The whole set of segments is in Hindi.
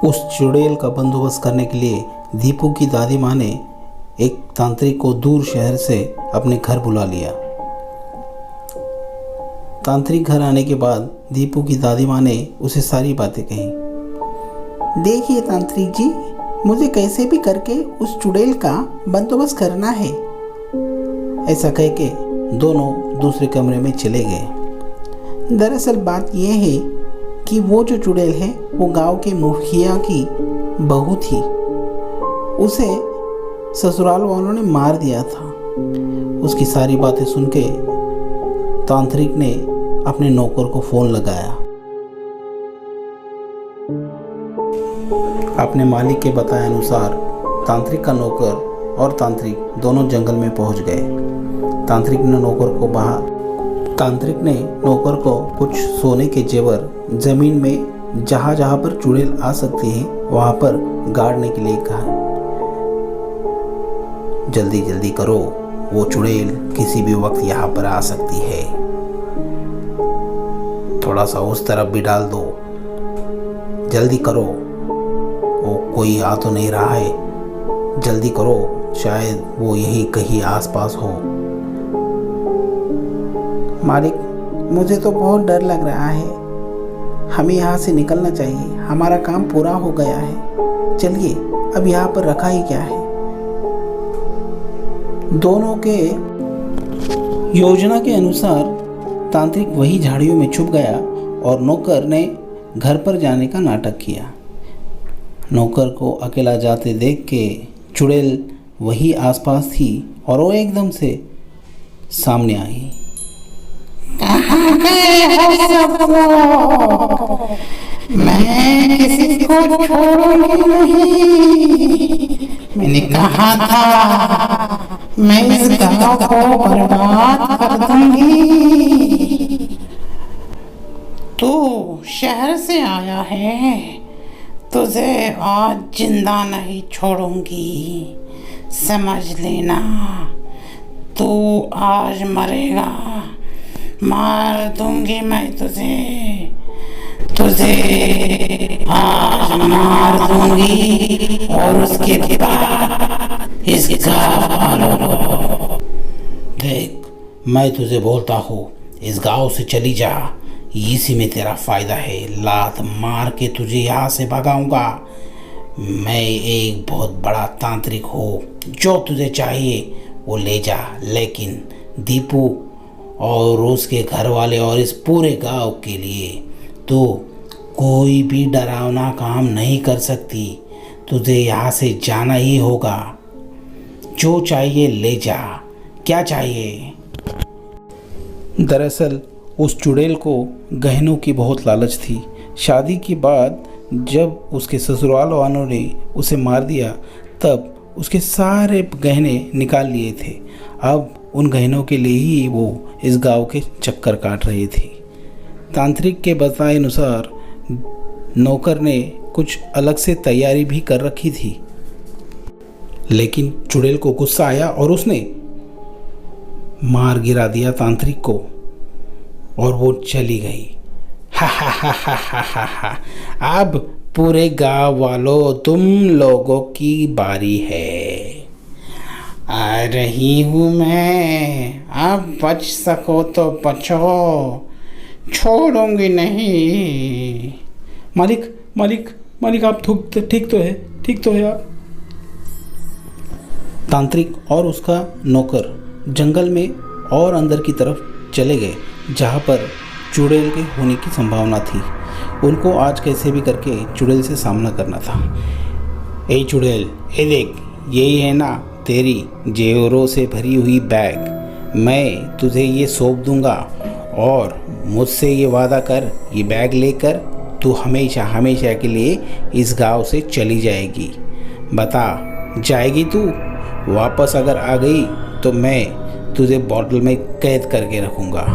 उस चुड़ैल का बंदोबस्त करने के लिए दीपू की दादी माँ ने एक तांत्रिक को दूर शहर से अपने घर बुला लिया। तांत्रिक घर आने के बाद दीपू की दादी माँ ने उसे सारी बातें कही। देखिए तांत्रिक जी, मुझे कैसे भी करके उस चुड़ैल का बंदोबस्त करना है। ऐसा कह के दोनों दूसरे कमरे में चले गए। दरअसल बात यह है कि वो जो चुड़ैल है वो गांव के मुखिया की बहू थी। उसे ससुराल वालों ने मार दिया था। उसकी सारी बातें सुन के तांत्रिक ने अपने नौकर को फोन लगाया। अपने मालिक के बताए अनुसार तांत्रिक का नौकर और तांत्रिक दोनों जंगल में पहुंच गए। तांत्रिक ने नौकर को कुछ सोने के जेवर जमीन में जहाँ जहाँ पर चुड़ैल आ सकती है वहाँ पर गाड़ने के लिए कहा। जल्दी जल्दी करो, वो चुड़ैल किसी भी वक्त यहाँ पर आ सकती है। थोड़ा सा उस तरफ भी डाल दो, जल्दी करो। वो कोई आ तो नहीं रहा है, जल्दी करो, शायद वो यही कहीं आसपास हो। मालिक, मुझे तो बहुत डर लग रहा है। हमें यहाँ से निकलना चाहिए, हमारा काम पूरा हो गया है। चलिए, अब यहाँ पर रखा ही क्या है। दोनों के योजना के अनुसार तांत्रिक वही झाड़ियों में छुप गया और नौकर ने घर पर जाने का नाटक किया। नौकर को अकेला जाते देख के चुड़ैल वही आसपास थी और वो एकदम से सामने आई। कहाँ गए हो सब लोग? मैं किसी को छोड़ूंगी नहीं। मैंने कहा था मैं इस गांव को बर्बाद कर दूंगी। तू शहर से आया है, तुझे आज जिंदा नहीं छोड़ूंगी, समझ लेना। तू आज मरेगा, मार दूंगी मैं तुझे आज मार दूंगी और उसके बाद इस गाँव को। देख, मैं तुझे बोलता हूँ, इस गांव से चली जा, इसी में तेरा फायदा है। लात मार के तुझे यहाँ से भगाऊंगा। मैं एक बहुत बड़ा तांत्रिक हूँ, जो तुझे चाहिए वो ले जा, लेकिन दीपू और उसके घर वाले और इस पूरे गांव के लिए तो कोई भी डरावना काम नहीं कर सकती। तुझे यहाँ से जाना ही होगा। जो चाहिए ले जा। क्या चाहिए? दरअसल उस चुड़ैल को गहनों की बहुत लालच थी। शादी के बाद जब उसके ससुराल वालों ने उसे मार दिया तब उसके सारे गहने निकाल लिए थे। अब उन गहनों के लिए ही वो इस गांव के चक्कर काट रही थी। तांत्रिक के बताए अनुसार नौकर ने कुछ अलग से तैयारी भी कर रखी थी, लेकिन चुड़ैल को गुस्सा आया और उसने मार गिरा दिया तांत्रिक को और वो चली गई। हा हा हा हा हा हा हा। अब पूरे गांव वालों, तुम लोगों की बारी है। आ रही हूँ मैं, अब बच सको तो बचो, छोड़ूंगी नहीं। मालिक मालिक मालिक, आप ठीक तो है आप? तांत्रिक और उसका नौकर जंगल में और अंदर की तरफ चले गए, जहाँ पर चुड़ैल के होने की संभावना थी। उनको आज कैसे भी करके चुड़ैल से सामना करना था। ए चुड़ैल, ए देख, यही है ना तेरी जेवरों से भरी हुई बैग। मैं तुझे ये सौंप दूंगा और मुझसे ये वादा कर, ये बैग लेकर तू हमेशा हमेशा के लिए इस गांव से चली जाएगी। बता, जाएगी तू? वापस अगर आ गई तो मैं तुझे बॉटल में कैद करके रखूँगा।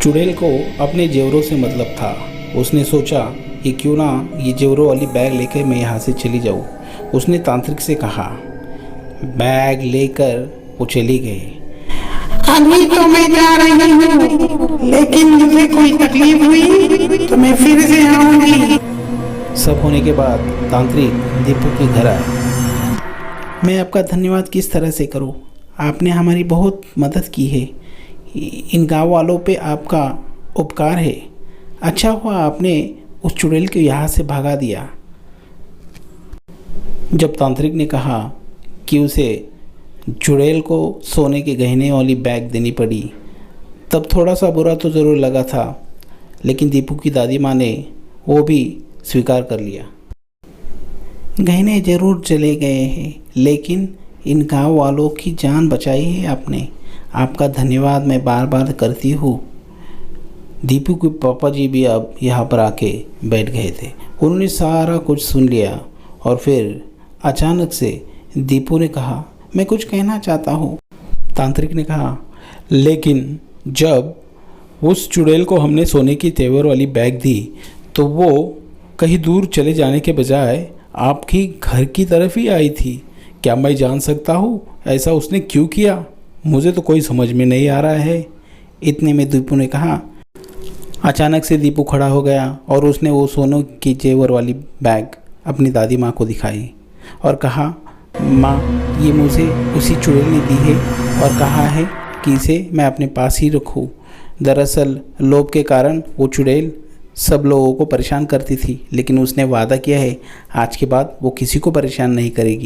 चुड़ैल को अपने जेवरों से मतलब था। उसने सोचा कि क्यों ना ये जेवरों वाली बैग लेकर मैं यहाँ से चली जाऊँ। उसने तांत्रिक से कहा। बैग लेकर वो चली गई। अभी तो मैं जा रही हूँ, लेकिन मुझे कोई तकलीफ हुई तो मैं फिर से आऊंगी। सब होने के बाद तांत्रिक दीपू के घर आए। मैं आपका धन्यवाद किस तरह से करूं? आपने हमारी बहुत मदद की है। इन गांव वालों पे आपका उपकार है। अच्छा हुआ आपने उस चुड़ैल को यहाँ से भगा दिया। जब तांत्रिक ने कहा कि उसे चुड़ैल को सोने के गहने वाली बैग देनी पड़ी, तब थोड़ा सा बुरा तो ज़रूर लगा था, लेकिन दीपू की दादी माँ ने वो भी स्वीकार कर लिया। गहने जरूर चले गए हैं, लेकिन इन गांव वालों की जान बचाई है आपने। आपका धन्यवाद मैं बार बार करती हूँ। दीपू के पापा जी भी अब यहाँ पर आके बैठ गए थे। उन्होंने सारा कुछ सुन लिया और फिर अचानक से दीपू ने कहा, मैं कुछ कहना चाहता हूँ। तांत्रिक ने कहा, लेकिन जब उस चुड़ैल को हमने सोने की तेवर वाली बैग दी तो वो कहीं दूर चले जाने के बजाय आपकी घर की तरफ ही आई थी। क्या मैं जान सकता हूँ ऐसा उसने क्यों किया? मुझे तो कोई समझ में नहीं आ रहा है। इतने में दीपू ने कहा। अचानक से दीपू खड़ा हो गया और उसने वो सोने की जेवर वाली बैग अपनी दादी माँ को दिखाई और कहा, माँ, ये मुझे उसी चुड़ैल ने दी है और कहा है कि इसे मैं अपने पास ही रखूँ। दरअसल लोभ के कारण वो चुड़ैल सब लोगों को परेशान करती थी, लेकिन उसने वादा किया है आज के बाद वो किसी को परेशान नहीं करेगी।